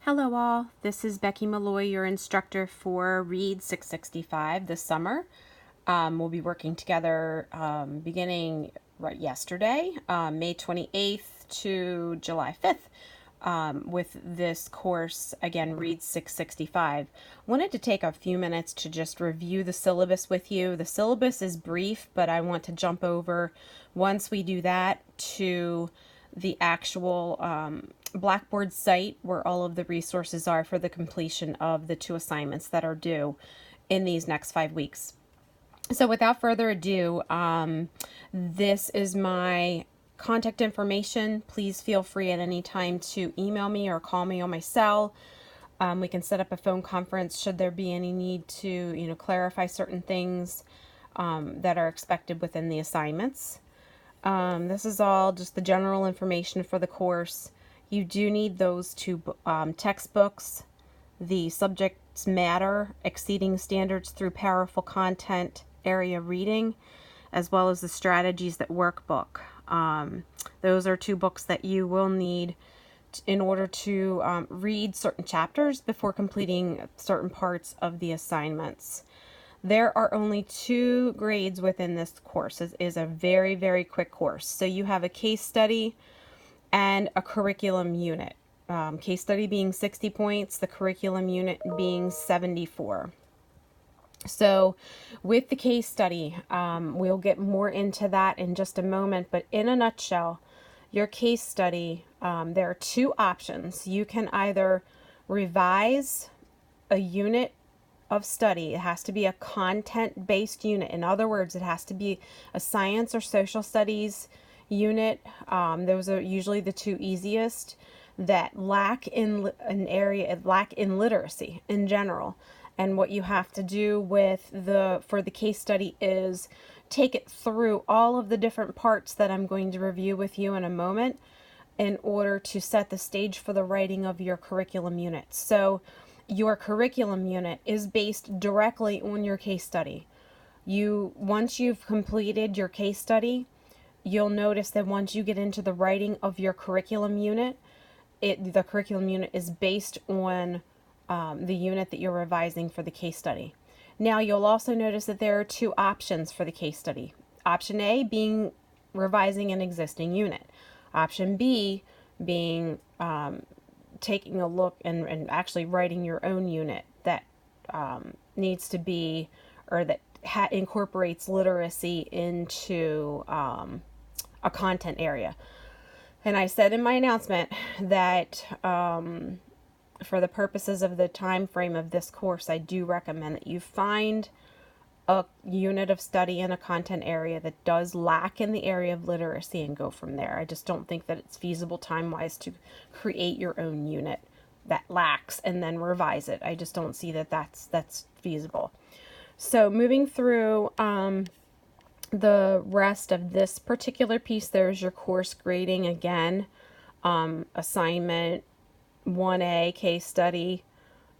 Hello all, this is Becky Malloy, your instructor for Read 665 this summer. We'll be working together beginning right yesterday, May 28th to July 5th, with this course, again, Read 665. Wanted to take a few minutes to just review the syllabus with you. The syllabus is brief, but I want to jump over, once we do that, to the actual Blackboard site where all of the resources are for the completion of the 2 assignments that are due in these next 5 weeks. So without further ado, this is my contact information. Please feel free at any time to email me or call me on my cell. We can set up a phone conference should there be any need to, clarify certain things that are expected within the assignments. This is all just the general information for the course. You do need those 2 textbooks, the Subject Matter, Exceeding Standards Through Powerful Content Area Reading, as well as the Strategies That Work book. Those are 2 books that you will need in order to read certain chapters before completing certain parts of the assignments. There are only 2 grades within this course. It is a very, very quick course. So you have a case study and a curriculum unit. Case study being 60 points, the curriculum unit being 74. So with the case study, we'll get more into that in just a moment, but in a nutshell, your case study, there are 2 options. You can either revise a unit of study. It has to be a content-based unit. In other words, it has to be a science or social studies unit. Those are usually the 2 easiest that lack in literacy in general. And what you have to do for the case study is take it through all of the different parts that I'm going to review with you in a moment in order to set the stage for the writing of your curriculum unit. So your curriculum unit is based directly on your case study. Once you've completed your case study, you'll notice that once you get into the writing of your curriculum unit, the curriculum unit is based on the unit that you're revising for the case study. Now you'll also notice that there are 2 options for the case study. Option A being revising an existing unit. Option B being taking a look and actually writing your own unit that needs to be, or that incorporates literacy into a content area. And I said in my announcement that for the purposes of the time frame of this course, I do recommend that you find a unit of study in a content area that does lack in the area of literacy and go from there. I just don't think that it's feasible time-wise to create your own unit that lacks and then revise it. I just don't see that that's feasible. So moving through the rest of this particular piece, there's your course grading again. Assignment 1A, case study,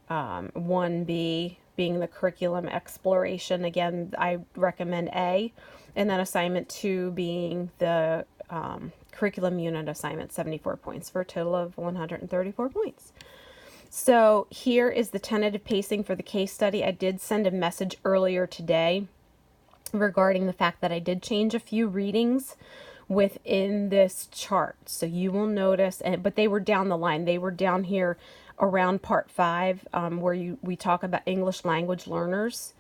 1B being the curriculum exploration. Again, I recommend A. And then assignment 2 being the curriculum unit assignment, 74 points for a total of 134 points. So here is the tentative pacing for the case study. I did send a message earlier today regarding the fact that I did change a few readings within this chart. So you will notice, but they were down the line. They were down here around part 5, where we talk about English language learners.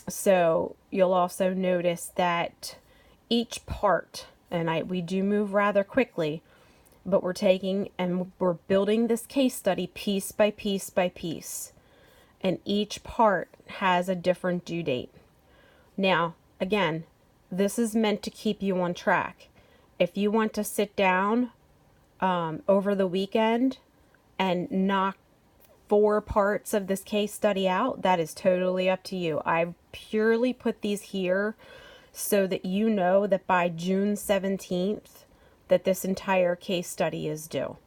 So you'll also notice that each part, and we do move rather quickly, but we're taking and we're building this case study piece by piece by piece. And each part has a different due date. Now, again, this is meant to keep you on track. If you want to sit down over the weekend and knock 4 parts of this case study out, that is totally up to you. I purely put these here so that you know that by June 17th that this entire case study is due.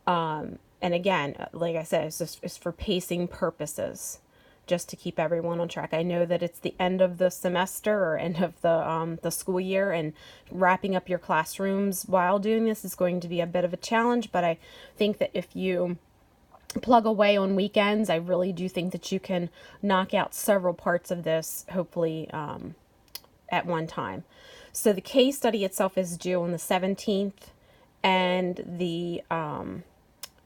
And again, like I said, it's for pacing purposes. just to keep everyone on track. I know that it's the end of the semester or end of the school year, and wrapping up your classrooms while doing this is going to be a bit of a challenge, but I think that if you plug away on weekends, I really do think that you can knock out several parts of this, hopefully at one time. So the case study itself is due on the 17th, and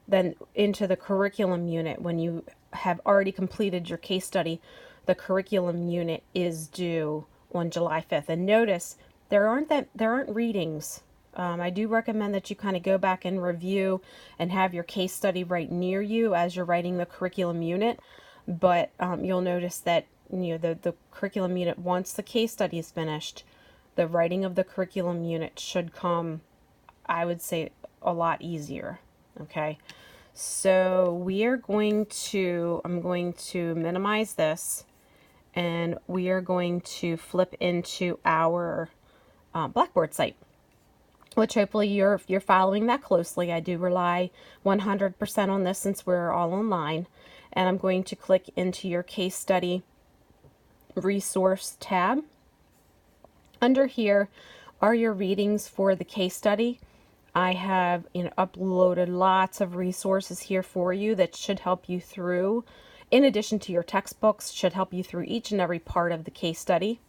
then into the curriculum unit, when you have already completed your case study, the curriculum unit is due on July 5th. And notice there aren't readings. I do recommend that you kind of go back and review and have your case study right near you as you're writing the curriculum unit. But you'll notice that the curriculum unit, once the case study is finished, the writing of the curriculum unit should come, I would say, a lot easier. Okay, so I'm going to minimize this, and we are going to flip into our Blackboard site, which hopefully you're following that closely. I do rely 100% on this since we're all online, and I'm going to click into your case study resource tab. Under here are your readings for the case study. I have uploaded lots of resources here for you that should help you through, in addition to your textbooks, should help you through each and every part of the case study.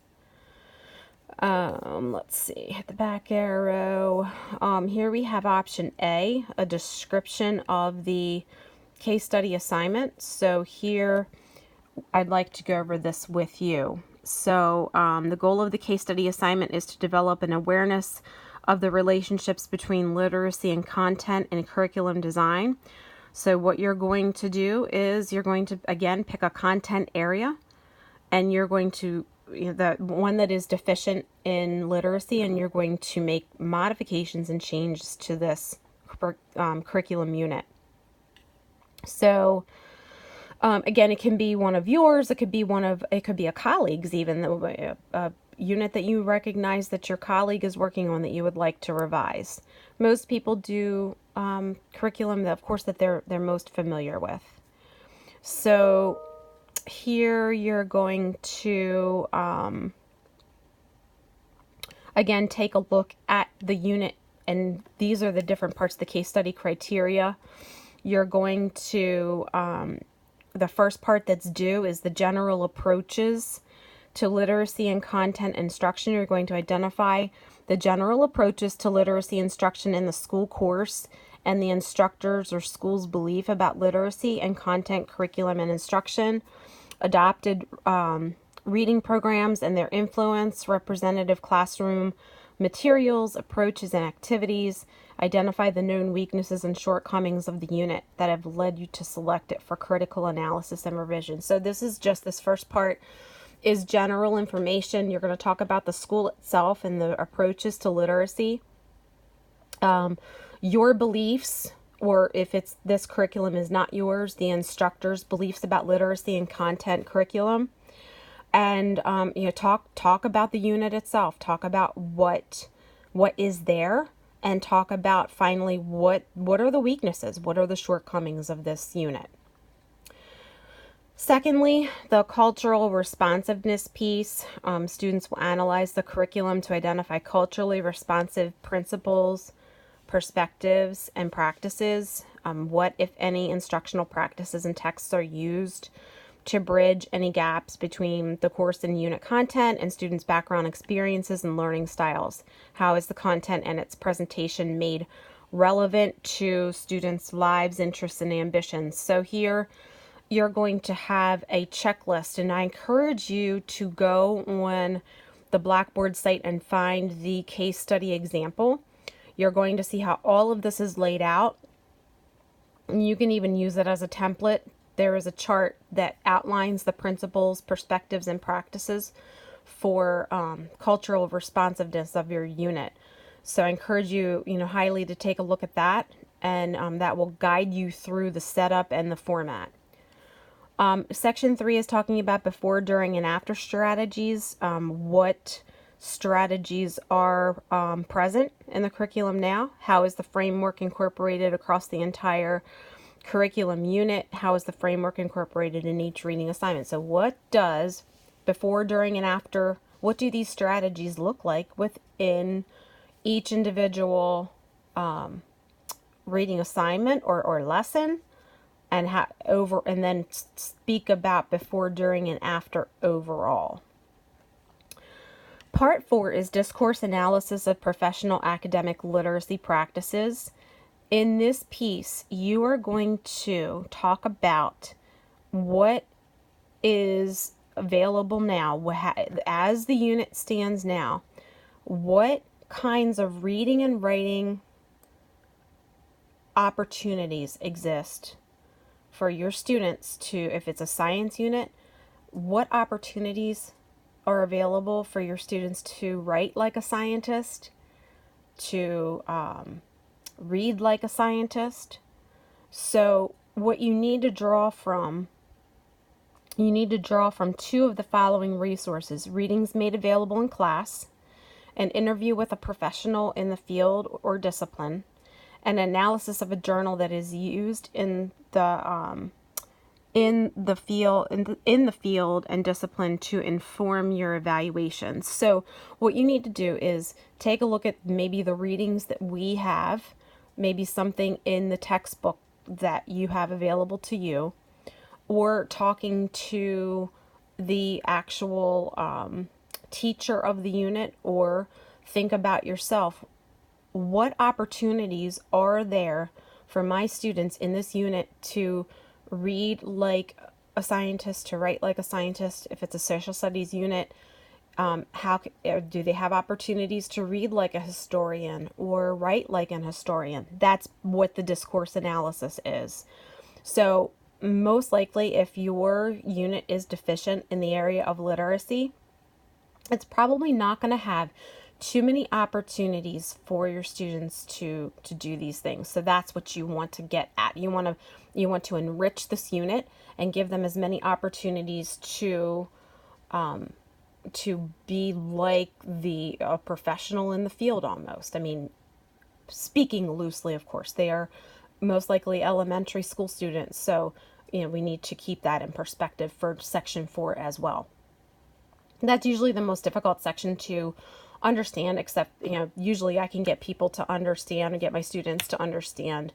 Let's see, hit the back arrow. Here we have option A, a description of the case study assignment. So here I'd like to go over this with you. So the goal of the case study assignment is to develop an awareness of the relationships between literacy and content and curriculum design. So what you're going to do is you're going to, again, pick a content area, and you're going to, the one that is deficient in literacy, and you're going to make modifications and changes to this curriculum unit. So again, it can be one of yours, it could be a colleague's, even a unit that you recognize that your colleague is working on that you would like to revise. Most people do curriculum that, of course, that they're most familiar with. So here you're going to again take a look at the unit, and these are the different parts of the case study criteria. You're going to the first part that's due is the general approaches to literacy and content instruction. You're going to identify the general approaches to literacy instruction in the school course and the instructor's or school's belief about literacy and content, curriculum, and instruction, adopted reading programs and their influence, representative classroom materials, approaches, and activities. Identify the known weaknesses and shortcomings of the unit that have led you to select it for critical analysis and revision. So this first part is general information. You're going to talk about the school itself and the approaches to literacy, your beliefs, or if this curriculum is not yours, the instructor's beliefs about literacy and content curriculum. And talk about the unit itself, talk about what is there, and talk about finally what are the weaknesses, what are the shortcomings of this unit. Secondly, the cultural responsiveness piece. Students will analyze the curriculum to identify culturally responsive principles, perspectives, and practices. What, if any, instructional practices and texts are used to bridge any gaps between the course and unit content and students' background experiences and learning styles. How is the content and its presentation made relevant to students' lives, interests, and ambitions? So here you're going to have a checklist, and I encourage you to go on the Blackboard site and find the case study example. You're going to see how all of this is laid out. You can even use it as a template. There is a chart that outlines the principles, perspectives, and practices for cultural responsiveness of your unit. So I encourage you, highly to take a look at that, and that will guide you through the setup and the format. Section 3 is talking about before, during, and after strategies. What strategies are present in the curriculum now? How is the framework incorporated across the entire curriculum unit, how is the framework incorporated in each reading assignment? So what does before, during, and after, what do these strategies look like within each individual reading assignment or lesson, and and then speak about before, during, and after overall. Part 4 is discourse analysis of professional academic literacy practices. In this piece, you are going to talk about what is available now, as the unit stands now, what kinds of reading and writing opportunities exist for your students to, if it's a science unit, what opportunities are available for your students to write like a scientist, to read like a scientist. So what you need to draw from, two of the following resources: readings made available in class, an interview with a professional in the field or discipline, an analysis of a journal that is used in the field and discipline to inform your evaluations. So what you need to do is take a look at maybe the readings that we have, maybe something in the textbook that you have available to you, or talking to the actual teacher of the unit, or think about yourself. What opportunities are there for my students in this unit to read like a scientist, to write like a scientist? If it's a social studies unit, how do they have opportunities to read like a historian or write like an historian? That's what the discourse analysis is. So most likely, if your unit is deficient in the area of literacy, it's probably not going to have too many opportunities for your students to do these things. So that's what you want to get at. You want to enrich this unit and give them as many opportunities to be like the professional in the field almost. I mean, speaking loosely, of course, they are most likely elementary school students. So, we need to keep that in perspective for section 4 as well. That's usually the most difficult section to understand, except, usually I can get people to understand and get my students to understand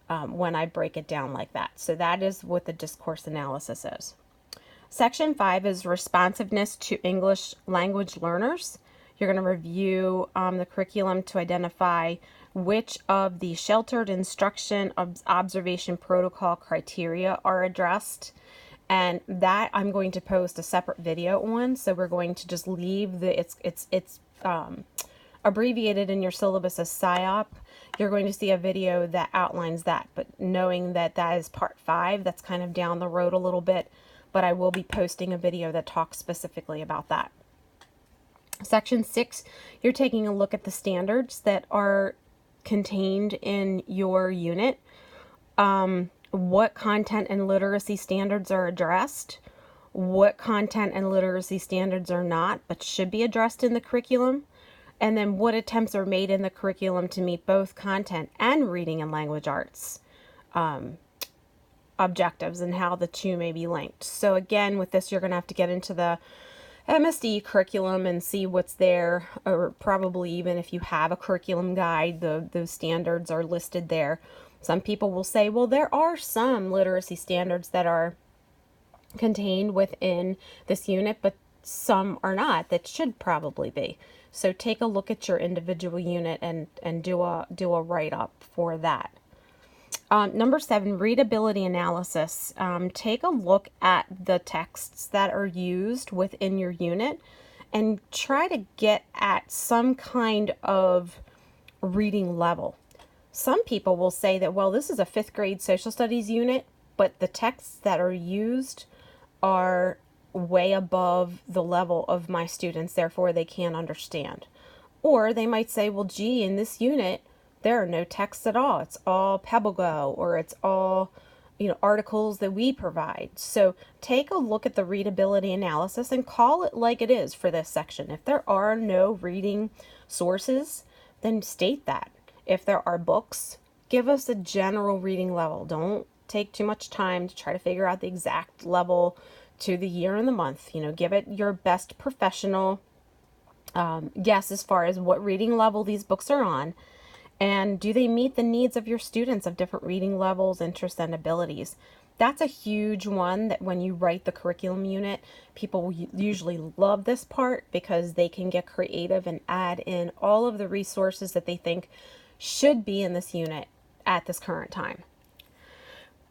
when I break it down like that. So that is what the discourse analysis is. Section 5 is responsiveness to English language learners. You're going to review the curriculum to identify which of the sheltered instruction observation protocol criteria are addressed. And that I'm going to post a separate video on. So we're going to just leave it's abbreviated in your syllabus as SIOP. You're going to see a video that outlines that, but knowing that that is part 5, that's kind of down the road a little bit, but I will be posting a video that talks specifically about that. Section 6, you're taking a look at the standards that are contained in your unit. What content and literacy standards are addressed, what content and literacy standards are not, but should be addressed in the curriculum, and then what attempts are made in the curriculum to meet both content and reading and language arts objectives, and how the two may be linked. So again, with this, you're going to have to get into the MSD curriculum and see what's there, or probably even if you have a curriculum guide, those standards are listed there. Some people will say, well, there are some literacy standards that are contained within this unit, but some are not, that should probably be. So take a look at your individual unit and do a write-up for that. Number 7, readability analysis. Take a look at the texts that are used within your unit and try to get at some kind of reading level. Some people will say that, well, this is a 5th grade social studies unit, but the texts that are used are way above the level of my students, therefore they can't understand. Or they might say, well, gee, in this unit, there are no texts at all. It's all PebbleGo, or it's all, articles that we provide. So take a look at the readability analysis and call it like it is for this section. If there are no reading sources, then state that. If there are books, give us a general reading level. Don't take too much time to try to figure out the exact level to the year and the month. You know, give it your best professional guess as far as what reading level these books are on, and do they meet the needs of your students of different reading levels, interests, and abilities. That's a huge one that when you write the curriculum unit, people usually love this part because they can get creative and add in all of the resources that they think should be in this unit at this current time.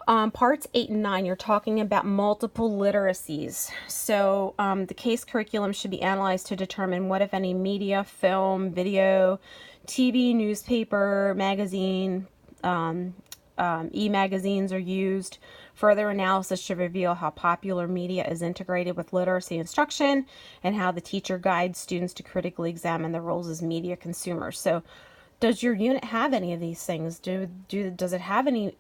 Parts 8 and 9, you're talking about multiple literacies. So the case curriculum should be analyzed to determine what, if any, media, film, video, TV, newspaper, magazine, e-magazines are used. Further analysis should reveal how popular media is integrated with literacy instruction and how the teacher guides students to critically examine their roles as media consumers. So does your unit have any of these things? Does it have any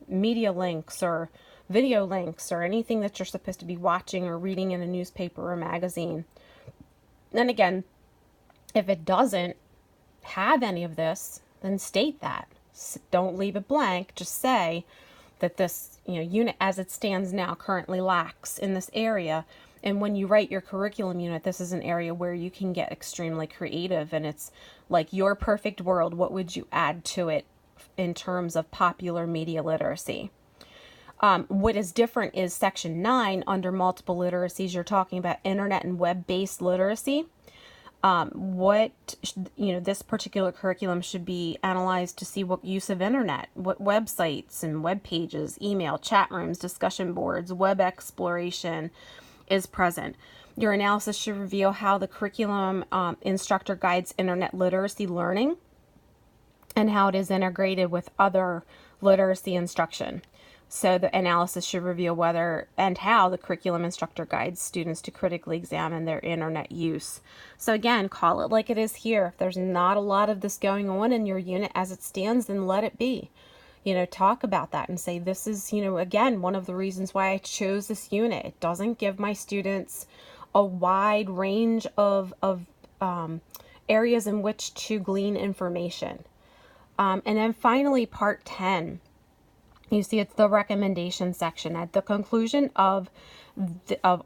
media links or video links or anything that you're supposed to be watching or reading in a newspaper or magazine? And again, if it doesn't have any of this, then state that. Don't leave it blank. Just say that this unit as it stands now currently lacks in this area. And when you write your curriculum unit, this is an area where you can get extremely creative, and it's like your perfect world. What would you add to it in terms of popular media literacy? What is different is section 9 under multiple literacies. You're talking about internet and web-based literacy. This particular curriculum should be analyzed to see what use of internet, what websites and web pages, email, chat rooms, discussion boards, web exploration is present. Your analysis should reveal how the curriculum instructor guides internet literacy learning and how it is integrated with other literacy instruction. So the analysis should reveal whether and how the curriculum instructor guides students to critically examine their internet use. So again, call it like it is here. If there's not a lot of this going on in your unit as it stands, then let it be. Talk about that and say, this is, again, one of the reasons why I chose this unit. It doesn't give my students a wide range of areas in which to glean information. And then finally, part 10. You see, it's the recommendation section. At the conclusion of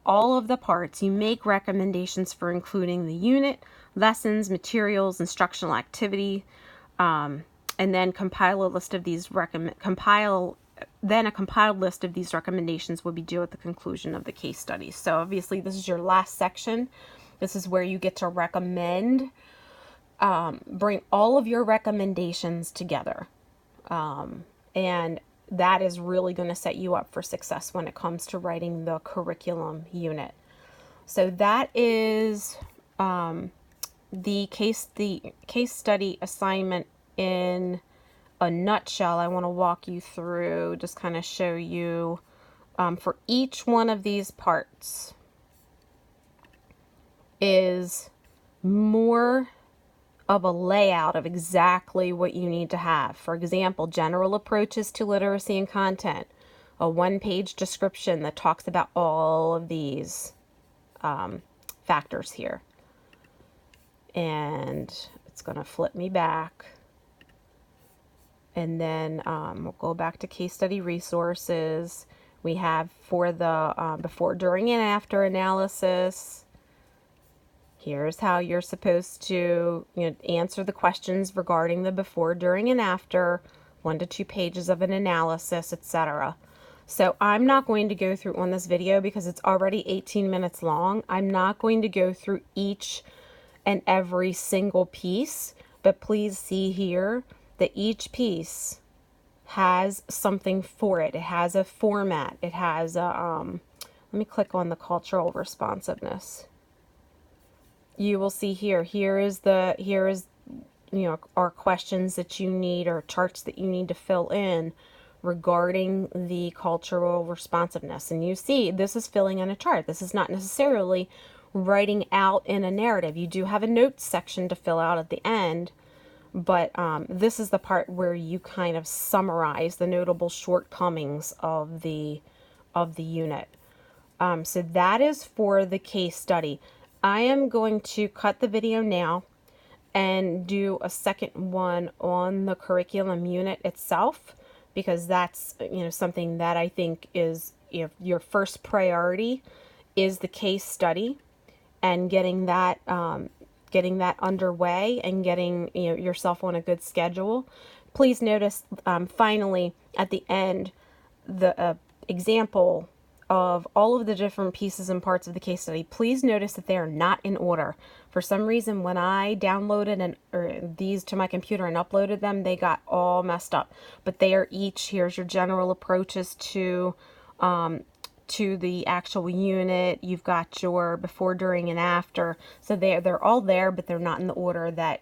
all of the parts, you make recommendations for including the unit, lessons, materials, instructional activity, and then compile a list of these Then a compiled list of these recommendations will be due at the conclusion of the case study. So obviously, this is your last section. This is where you get to recommend. Bring all of your recommendations together, and that is really going to set you up for success when it comes to writing the curriculum unit. So that is the case study assignment in a nutshell. I want to walk you through, just kind of show you for each one of these parts is more of a layout of exactly what you need to have. For example, general approaches to literacy and content, a one-page description that talks about all of these factors here. And it's going to flip me back. And then we'll go back to case study resources. We have for the before, during, and after analysis. Here's how you're supposed to answer the questions regarding the before, during, and after, 1 to 2 pages of an analysis, etc. So I'm not going to go through on this video because it's already 18 minutes long. I'm not going to go through each and every single piece, but please see here that each piece has something for it. It has a format. It has a, let me click on the cultural responsiveness. You will see here is our questions that you need, or charts that you need to fill in regarding the cultural responsiveness. And you see, this is filling in a chart. This is not necessarily writing out in a narrative. You do have a notes section to fill out at the end, but this is the part where you kind of summarize the notable shortcomings of the unit. So that is for the case study. I am going to cut the video now and do a second one on the curriculum unit itself, because that's, something that I think is, your first priority is the case study, and getting that underway and getting yourself on a good schedule. Please notice, finally at the end, the example of all of the different pieces and parts of the case study. Please notice that they are not in order. For some reason, when I downloaded these to my computer and uploaded them, they got all messed up. But they are each, here's your general approaches to the actual unit. You've got your before, during, and after. So they're all there, but they're not in the order that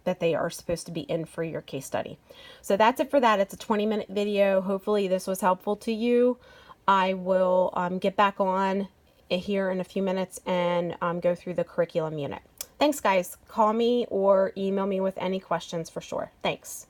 that they are supposed to be in for your case study. So that's it for that. It's a 20-minute video. Hopefully this was helpful to you. I will get back on here in a few minutes and go through the curriculum unit. Thanks, guys. Call me or email me with any questions for sure. Thanks.